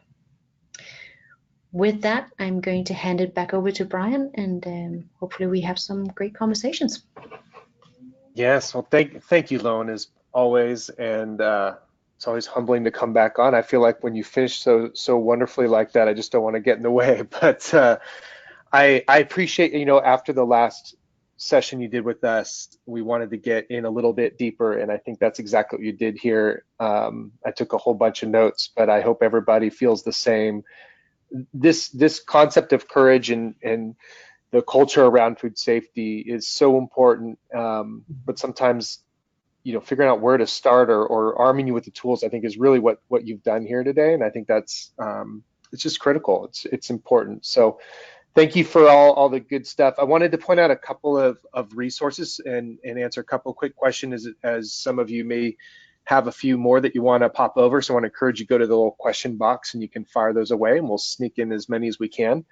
With that, I'm going to hand it back over to Brian, and hopefully we have some great conversations. Yes, well, thank you, Lone, as always, and it's always humbling to come back on. I feel like when you finish so wonderfully like that, I just don't want to get in the way. But I appreciate, after the last session you did with us, we wanted to get in a little bit deeper, and I think that's exactly what you did here. I took a whole bunch of notes, but I hope everybody feels the same. This concept of courage and the culture around food safety is so important, but sometimes figuring out where to start or arming you with the tools, I think is really what you've done here today. And I think that's it's just critical. It's important. So thank you for all the good stuff. I wanted to point out a couple of resources and answer a couple of quick questions as some of you may have a few more that you want to pop over. So I want to encourage you to go to the little question box and you can fire those away and we'll sneak in as many as we can.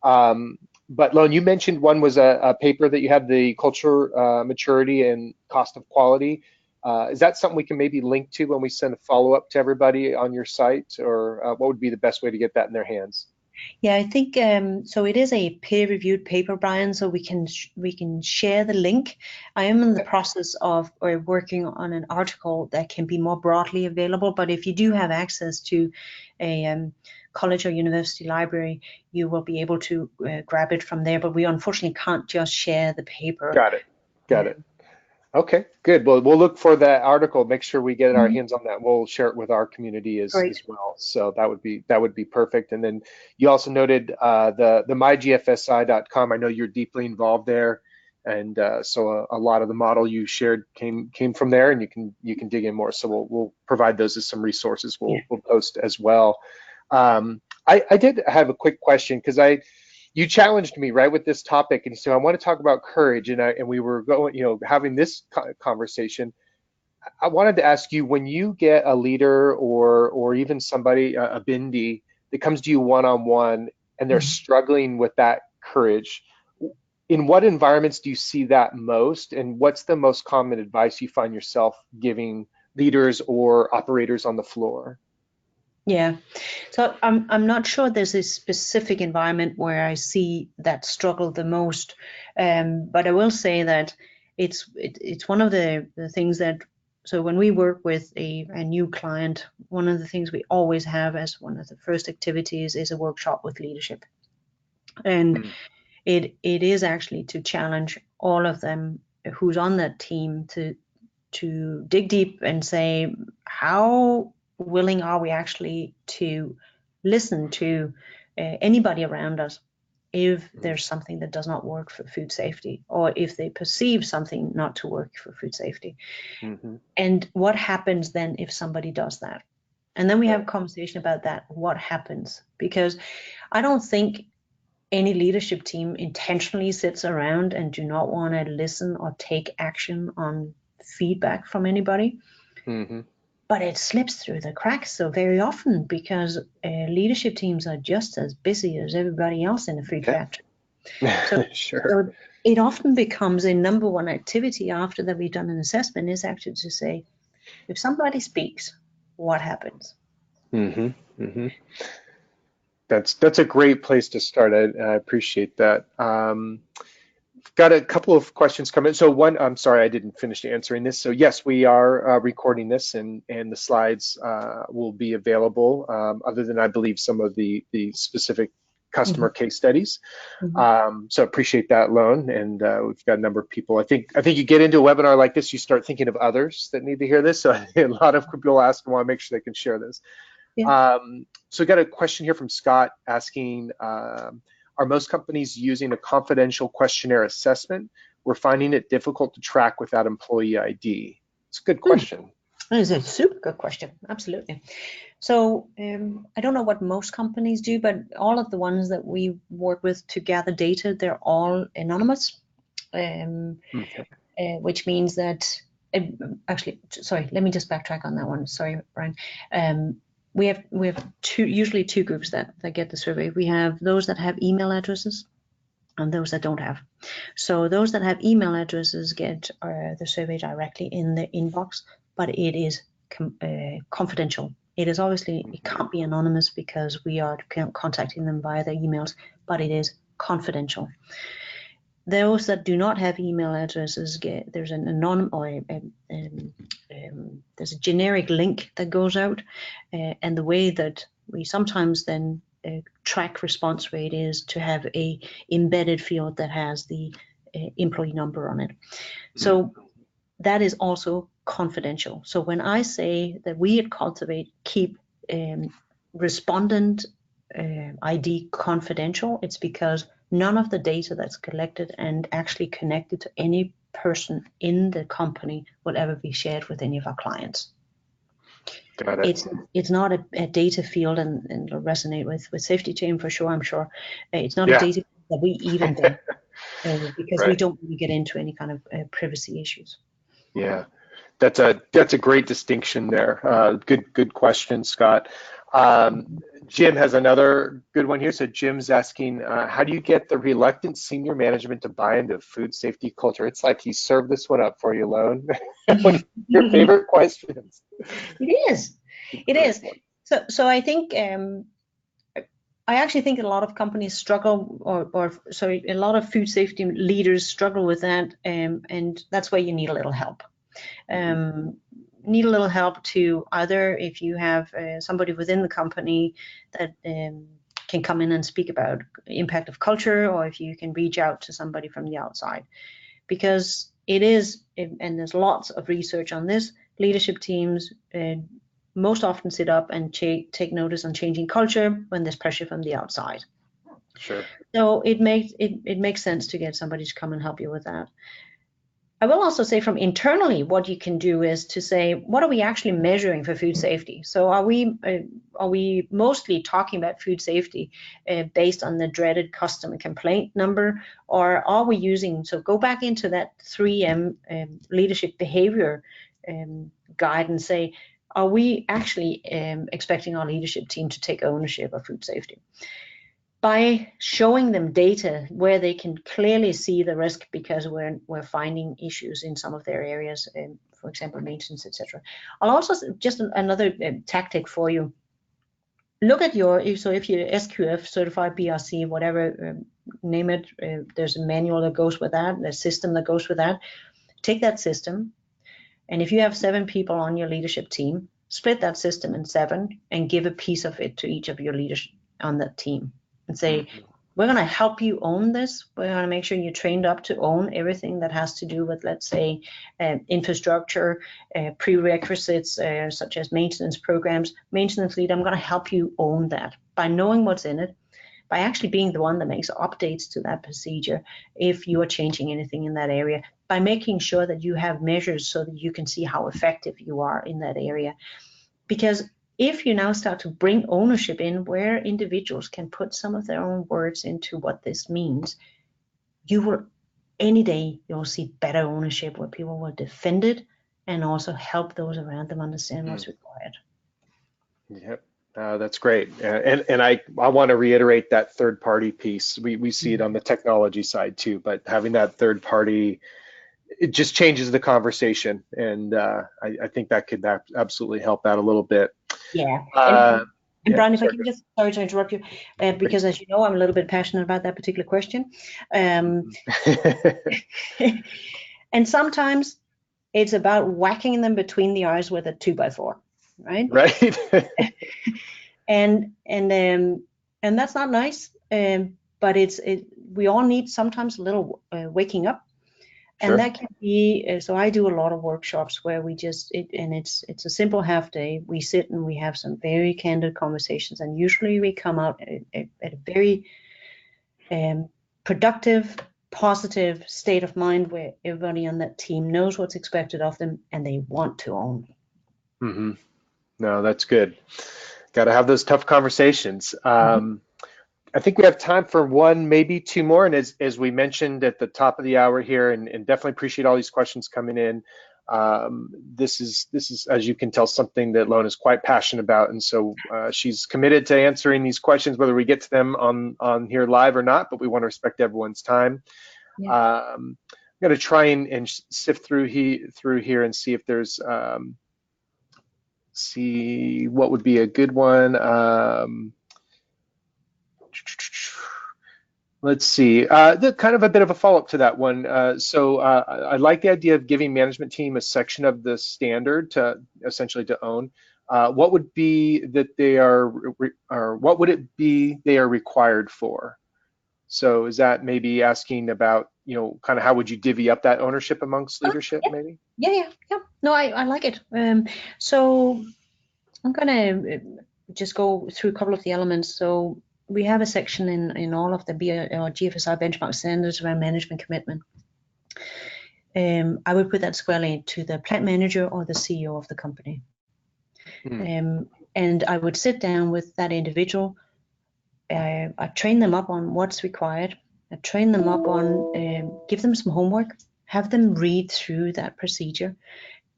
But Lone, you mentioned one was a paper that you had, the culture, maturity, and cost of quality. Is that something we can maybe link to when we send a follow-up to everybody on your site, or what would be the best way to get that in their hands? Yeah, I think so. It is a peer-reviewed paper, Brian, so we can share the link. I am in the process of working on an article that can be more broadly available, but if you do have access to a college or university library, you will be able to grab it from there. But we unfortunately can't just share the paper. Got it. Got it. Okay, good. Well, we'll look for that article. Make sure we get our hands on that. We'll share it with our community as well. So that would be perfect. And then you also noted the mygfsi.com. I know you're deeply involved there, and so a lot of the model you shared came from there, and you can dig in more. So we'll provide those as some resources. We'll post as well. I did have a quick question because you challenged me right with this topic, and so I want to talk about courage, and we were going, having this conversation. I wanted to ask you, when you get a leader or even somebody, a bindi, that comes to you one-on-one and they're struggling with that courage, in what environments do you see that most, and what's the most common advice you find yourself giving leaders or operators on the floor? Yeah, so I'm not sure there's a specific environment where I see that struggle the most, but I will say that it's one of the things that, so when we work with a new client, one of the things we always have as one of the first activities is a workshop with leadership, and it is actually to challenge all of them who's on that team to dig deep and say, how willing are we actually to listen to anybody around us if there's something that does not work for food safety, or if they perceive something not to work for food safety. And what happens then if somebody does that? And then we have a conversation about that, what happens? Because I don't think any leadership team intentionally sits around and do not want to listen or take action on feedback from anybody. But it slips through the cracks so very often because leadership teams are just as busy as everybody else in the food factory. So, so it often becomes a number one activity after that we've done an assessment is actually to say, if somebody speaks, what happens? That's a great place to start. I appreciate that. Got a couple of questions coming. So one, I'm sorry, I didn't finish answering this. So yes, we are recording this, and the slides will be available, other than I believe some of the specific customer case studies. So appreciate that, Lone. And we've got a number of people. I think you get into a webinar like this, you start thinking of others that need to hear this. So a lot of people ask and want to make sure they can share this. So we got a question here from Scott asking, are most companies using a confidential questionnaire assessment? We're finding it difficult to track without employee ID. It's a good question. That is a super good question. Absolutely. So I don't know what most companies do, but all of the ones that we work with to gather data, they're all anonymous, which means that, actually, sorry, let me just backtrack on that one. Sorry, Brian. We have usually two groups that get the survey. We have those that have email addresses and those that don't have. So those that have email addresses get the survey directly in the inbox, but it is confidential. It is obviously, it can't be anonymous because we are contacting them via their emails, but it is confidential. Those that do not have email addresses there's an anonymous or there's a generic link that goes out, and the way that we sometimes then track response rate is to have a embedded field that has the employee number on it. So that is also confidential. So when I say that we at Cultivate keep respondent ID confidential, it's because none of the data that's collected and actually connected to any person in the company will ever be shared with any of our clients. Got it. It's not a data field, and it'll resonate with SafetyChain for sure, I'm sure. It's not a Yeah. data field that we even do because we Right. don't really get into any kind of privacy issues. Yeah, that's a great distinction there. Good question, Scott. Jim has another good one here. So Jim's asking, how do you get the reluctant senior management to buy into food safety culture? It's like he served this one up for you, Lone. One of your favorite questions. It is. It is. So I think I actually think a lot of companies struggle, or sorry, a lot of food safety leaders struggle with that, and that's where you need a little help. Need a little help to either, if you have somebody within the company that can come in and speak about impact of culture, or if you can reach out to somebody from the outside, because it is, and there's lots of research on this, leadership teams most often sit up and take notice on changing culture when there's pressure from the outside. Sure. So it makes sense to get somebody to come and help you with that. I will also say from internally, what you can do is to say, what are we actually measuring for food safety? So are we mostly talking about food safety based on the dreaded customer complaint number, or are we using, so go back into that 3M leadership behavior guide and say, are we actually expecting our leadership team to take ownership of food safety? By showing them data where they can clearly see the risk, because we're finding issues in some of their areas, for example, maintenance, etc. I'll also, just another tactic for you, look at so if you're SQF certified, BRC, whatever, name it, there's a manual that goes with that, a system that goes with that. Take that system, and if you have 7 people on your leadership team, split that system in 7 and give a piece of it to each of your leaders on that team. And say, we're going to help you own this. We're going to make sure you're trained up to own everything that has to do with, let's say, infrastructure, prerequisites, such as maintenance programs. Maintenance lead, I'm going to help you own that by knowing what's in it, by actually being the one that makes updates to that procedure if you are changing anything in that area, by making sure that you have measures so that you can see how effective you are in that area. Because if you now start to bring ownership in, where individuals can put some of their own words into what this means, you will, any day, you'll see better ownership where people will defend it and also help those around them understand what's required. Yep. That's great. And I want to reiterate that third party piece. We see it on the technology side too, but having that third party, it just changes the conversation. And I think that could absolutely help out a little bit. Yeah. And Brian, if I can just, sorry to interrupt you, because as you know, I'm a little bit passionate about that particular question. And sometimes it's about whacking them between the eyes with a 2x4, right? Right. and that's not nice. But we all need sometimes a little waking up. Sure. And that can be, so I do a lot of workshops where we just, it's a simple half day. We sit and we have some very candid conversations, and usually we come out at a very productive, positive state of mind where everybody on that team knows what's expected of them and they want to own. Mm-hmm. No, that's good. Got to have those tough conversations. I think we have time for one, maybe 2 more. And as we mentioned at the top of the hour here, and definitely appreciate all these questions coming in. This is, as you can tell, something that Lone is quite passionate about. And so she's committed to answering these questions, whether we get to them on here live or not, but we want to respect everyone's time. Yeah. I'm going to try and sift through here and see if there's, see what would be a good one. Let's see, kind of a bit of a follow-up to that one. So I like the idea of giving management team a section of the standard to essentially to own. What would be that they are, or what would it be they are required for? So is that maybe asking about, kind of how would you divvy up that ownership amongst leadership, maybe? Yeah. No, I like it. So I'm gonna just go through a couple of the elements. So we have a section in all of the GFSI benchmark standards around management commitment. I would put that squarely to the plant manager or the CEO of the company. And I would sit down with that individual. I train them up on what's required. I train them up on, give them some homework, have them read through that procedure,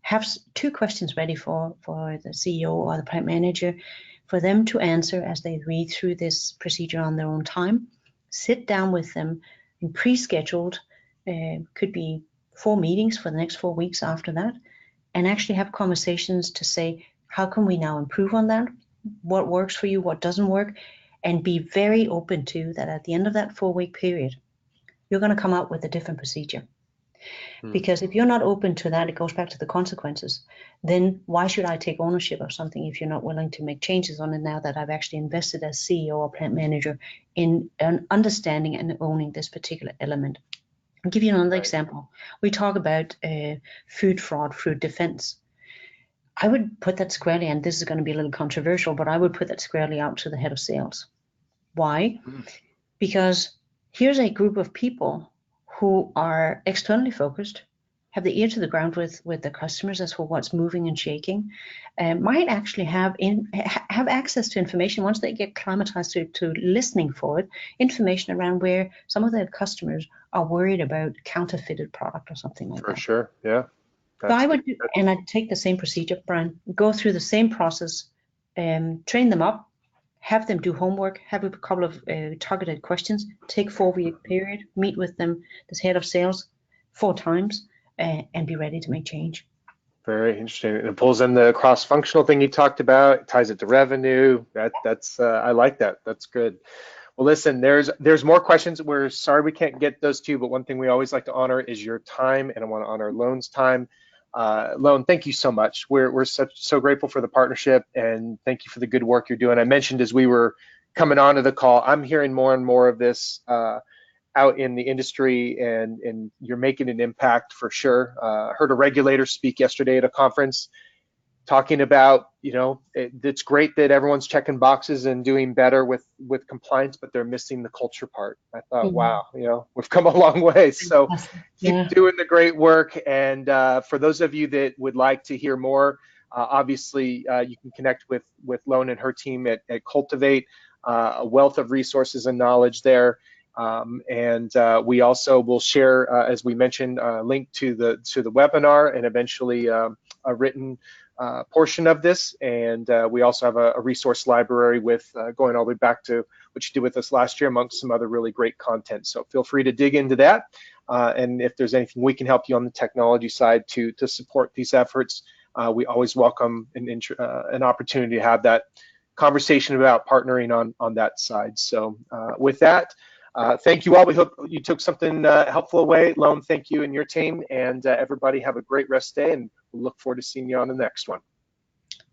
have 2 questions ready for the CEO or the plant manager for them to answer as they read through this procedure on their own time. Sit down with them and pre-scheduled, could be 4 meetings for the next 4 weeks after that, and actually have conversations to say, how can we now improve on that? What works for you, what doesn't work? And be very open to that at the end of that 4-week period, you're going to come up with a different procedure. Because if you're not open to that, it goes back to the consequences. Then why should I take ownership of something if you're not willing to make changes on it now that I've actually invested as CEO or plant manager in understanding and owning this particular element? I'll give you another example. We talk about food fraud, food defense. I would put that squarely, and this is going to be a little controversial, but I would put that squarely out to the head of sales. Why? Because here's a group of people who are externally focused, have the ear to the ground with the customers as for what's moving and shaking, might actually have access to information once they get climatized to listening for it, information around where some of their customers are worried about counterfeited product or something like that. For sure, yeah. So I would, and I'd take the same procedure, Brian, go through the same process, train them up, have them do homework, have a couple of targeted questions, take 4-week period, meet with them, this head of sales 4 times, and be ready to make change. Very interesting. It pulls in the cross-functional thing you talked about, ties it to revenue. That's I like that. That's good. Well, listen, there's more questions. We're sorry we can't get those to you, but one thing we always like to honor is your time, and I want to honor Loan's time. Loan, thank you so much. We're so grateful for the partnership, and thank you for the good work you're doing. I mentioned as we were coming onto the call, I'm hearing more and more of this out in the industry, and you're making an impact for sure. Heard a regulator speak yesterday at a conference talking about, it's great that everyone's checking boxes and doing better with compliance, but they're missing the culture part. I thought, wow, we've come a long way. So keep doing the great work. And for those of you that would like to hear more, obviously you can connect with Loan and her team at Cultivate, a wealth of resources and knowledge there. And we also will share, as we mentioned, a link to the webinar and eventually a written portion of this, and we also have a resource library with going all the way back to what you did with us last year amongst some other really great content. So feel free to dig into that, and if there's anything we can help you on the technology side to support these efforts, we always welcome an opportunity to have that conversation about partnering on that side. So with that, thank you all. We hope you took something helpful away. Loan, thank you and your team, and everybody have a great rest day, and we'll look forward to seeing you on the next one.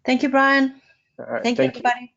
Thank you, Brian. All right, thank you, everybody.